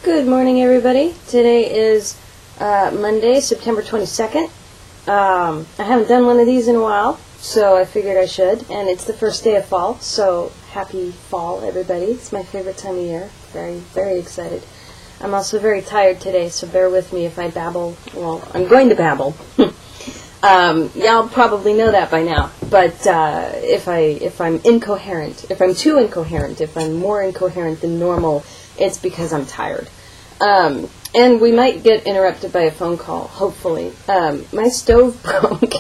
Good morning, everybody. Today is Monday, September 22nd. I haven't done one of these in a while, so I figured I should. And it's the first day of fall, so happy fall, everybody. It's my favorite time of year. Very, very excited. I'm also very tired today, so bear with me if I babble. Well, I'm going to babble. Y'all probably know that by now. But if I'm incoherent, if I'm too incoherent, if I'm more incoherent than normal, it's because I'm tired. And we might get interrupted by a phone call, hopefully. My stove broke.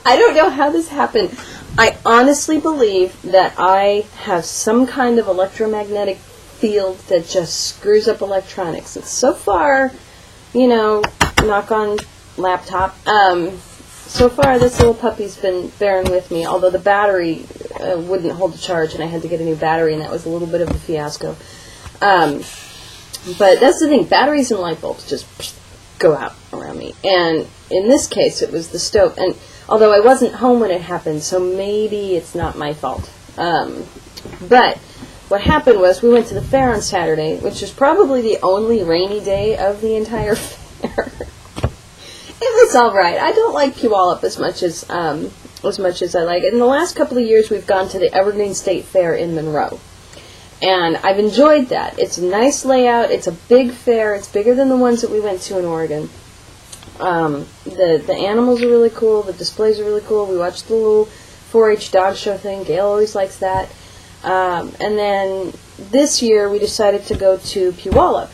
I don't know how this happened. I honestly believe that I have some kind of electromagnetic field that just screws up electronics. And so far, knock on laptop, so far this little puppy's been bearing with me, although the battery wouldn't hold the charge and I had to get a new battery, and that was a little bit of a fiasco. But that's the thing, batteries and light bulbs just go out around me. And in this case, it was the stove. And although I wasn't home when it happened, so maybe it's not my fault. But what happened was we went to the fair on Saturday, which is probably the only rainy day of the entire fair. It was all right. I don't like Puyallup as much as I like it. In the last couple of years, we've gone to the Evergreen State Fair in Monroe. And I've enjoyed that. It's a nice layout. It's a big fair. It's bigger than the ones that we went to in Oregon. The animals are really cool. The displays are really cool. We watched the little 4-H dog show thing. Gail always likes that. And then this year we decided to go to Puyallup.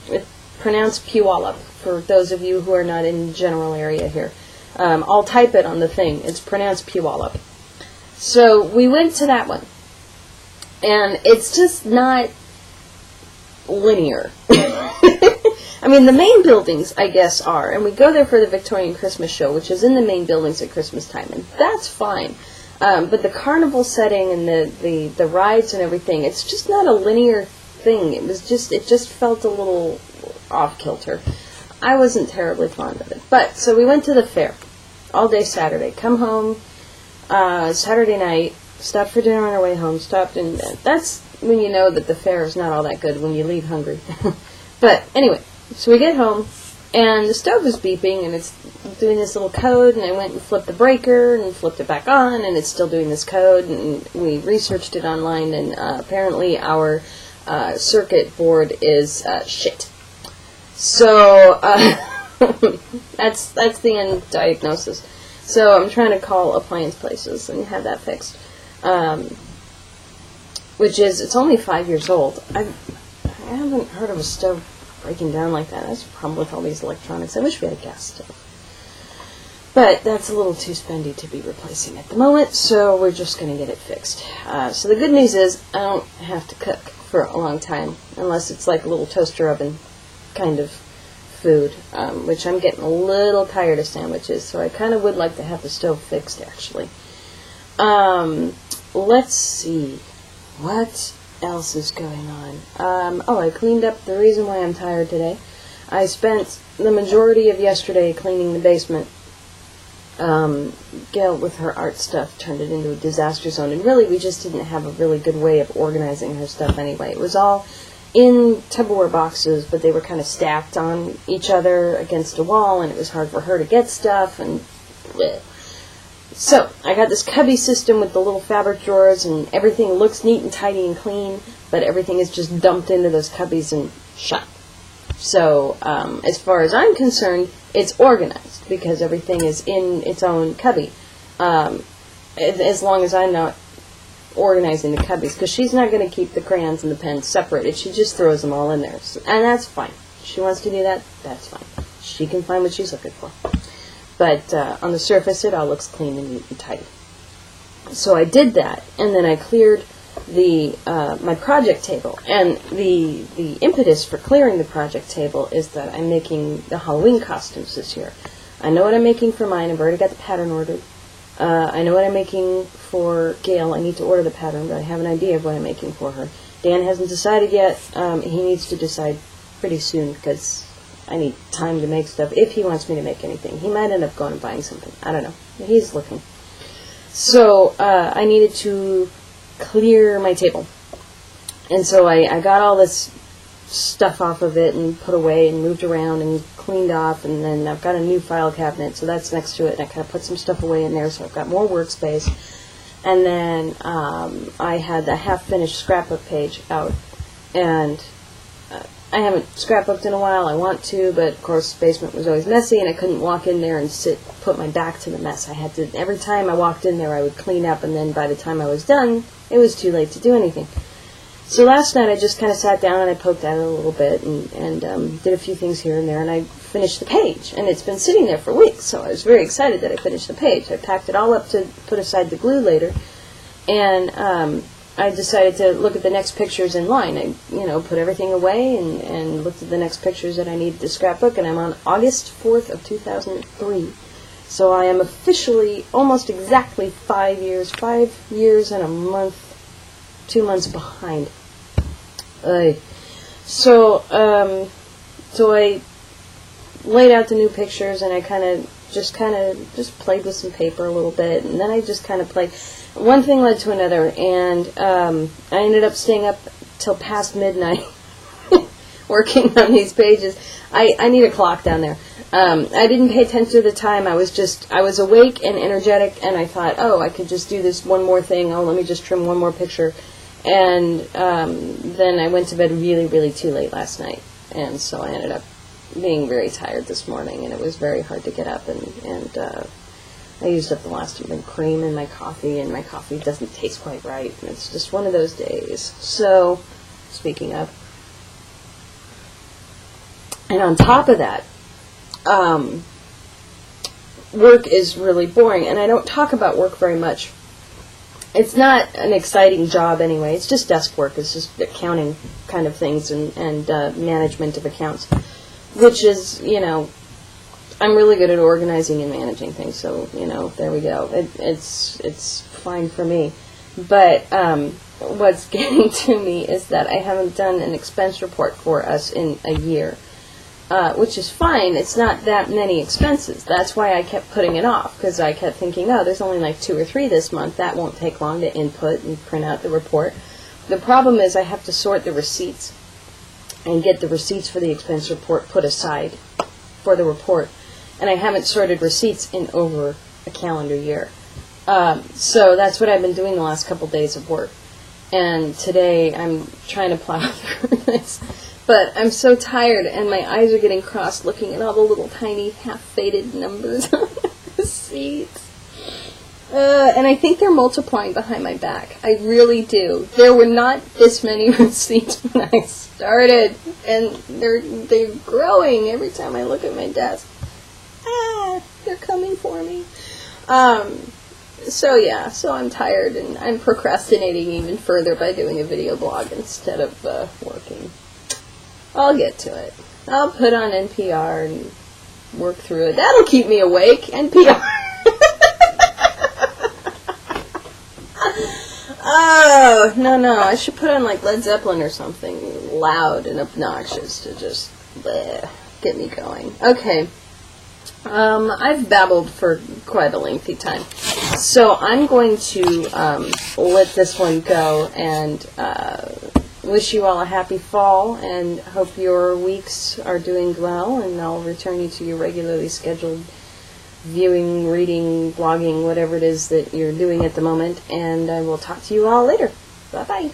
It's pronounced Puyallup for those of you who are not in the general area here. I'll type it on the thing. It's pronounced Puyallup. So we went to that one. And it's just not linear. I mean, the main buildings, I guess, are. And we go there for the Victorian Christmas show, which is in the main buildings at Christmas time. And that's fine. But the carnival setting and the rides and everything, it's just not a linear thing. It just felt a little off-kilter. I wasn't terribly fond of it. But, so we went to the fair all day Saturday. Come home Saturday night. Stopped for dinner on our way home, stopped in bed. That's when you know that the fair is not all that good, when you leave hungry. But anyway, so we get home, and the stove is beeping, and it's doing this little code, and I went and flipped the breaker, and flipped it back on, and it's still doing this code, and we researched it online, and apparently our circuit board is shit. So, that's the end diagnosis. So I'm trying to call appliance places and have that fixed. It's only 5 years old. I haven't heard of a stove breaking down like that. That's a problem with all these electronics. I wish we had a gas stove. But that's a little too spendy to be replacing at the moment, so we're just going to get it fixed. So the good news is I don't have to cook for a long time, unless it's like a little toaster oven kind of food, which I'm getting a little tired of sandwiches, so I kind of would like to have the stove fixed, actually. Let's see. What else is going on? I cleaned up the reason why I'm tired today. I spent the majority of yesterday cleaning the basement. Gail, with her art stuff, turned it into a disaster zone, and really we just didn't have a really good way of organizing her stuff anyway. It was all in Tupperware boxes, but they were kind of stacked on each other against a wall, and it was hard for her to get stuff, and bleh. So, I got this cubby system with the little fabric drawers, and everything looks neat and tidy and clean, but everything is just dumped into those cubbies and shut. So, as far as I'm concerned, it's organized, because everything is in its own cubby. As long as I'm not organizing the cubbies, because she's not going to keep the crayons and the pens separated. She just throws them all in there, and that's fine. If she wants to do that, that's fine. She can find what she's looking for. But on the surface, it all looks clean and neat and tidy. So I did that, and then I cleared my project table. And the impetus for clearing the project table is that I'm making the Halloween costumes this year. I know what I'm making for mine. I've already got the pattern ordered. I know what I'm making for Gail. I need to order the pattern, but I have an idea of what I'm making for her. Dan hasn't decided yet. He needs to decide pretty soon, because I need time to make stuff if he wants me to make anything. He might end up going and buying something. I don't know. He's looking. So I needed to clear my table. And so I got all this stuff off of it and put away and moved around and cleaned off, and then I've got a new file cabinet, so that's next to it, and I kind of put some stuff away in there, so I've got more workspace. And then I had the half-finished scrapbook page out, and I haven't scrapbooked in a while. I want to, but of course the basement was always messy, and I couldn't walk in there and put my back to the mess. I had to, every time I walked in there, I would clean up, and then by the time I was done, it was too late to do anything. So last night I just kind of sat down and I poked at it a little bit and did a few things here and there, and I finished the page. And it's been sitting there for weeks, so I was very excited that I finished the page. I packed it all up to put aside the glue later, and I decided to look at the next pictures in line. I, put everything away and looked at the next pictures that I needed to scrapbook, and I'm on August 4th of 2003. So I am officially almost exactly 5 years and a month, 2 months behind. So I laid out the new pictures, and I kind of just played with some paper a little bit, and then I just kind of played. One thing led to another, and I ended up staying up till past midnight working on these pages. I need a clock down there. I didn't pay attention to the time. I was awake and energetic, and I thought, oh, I could just do this one more thing. Oh, let me just trim one more picture. And then I went to bed really, really too late last night, and so I ended up being very tired this morning, and it was very hard to get up, and I used up the last of the cream in my coffee, and my coffee doesn't taste quite right, and it's just one of those days. So, speaking of, and on top of that, work is really boring, and I don't talk about work very much. It's not an exciting job anyway. It's just desk work. It's just accounting kind of things and management of accounts, which is, I'm really good at organizing and managing things. So, there we go. It's fine for me. But what's getting to me is that I haven't done an expense report for us in a year. Which is fine. It's not that many expenses. That's why I kept putting it off, because I kept thinking, oh, there's only like 2 or 3 this month. That won't take long to input and print out the report. The problem is I have to sort the receipts and get the receipts for the expense report put aside for the report. And I haven't sorted receipts in over a calendar year. So that's what I've been doing the last couple days of work. And today I'm trying to plow through this. But I'm so tired, and my eyes are getting crossed looking at all the little tiny half-faded numbers on the receipts. And I think they're multiplying behind my back. I really do. There were not this many receipts when I started, and they're growing every time I look at my desk. They're coming for me. So I'm tired, and I'm procrastinating even further by doing a video blog instead of working. I'll get to it. I'll put on NPR and work through it. That'll keep me awake. NPR. Oh, no. I should put on like Led Zeppelin or something loud and obnoxious to just get me going. Okay. I've babbled for quite a lengthy time. So I'm going to let this one go and wish you all a happy fall, and hope your weeks are doing well, and I'll return you to your regularly scheduled viewing, reading, blogging, whatever it is that you're doing at the moment, and I will talk to you all later. Bye-bye.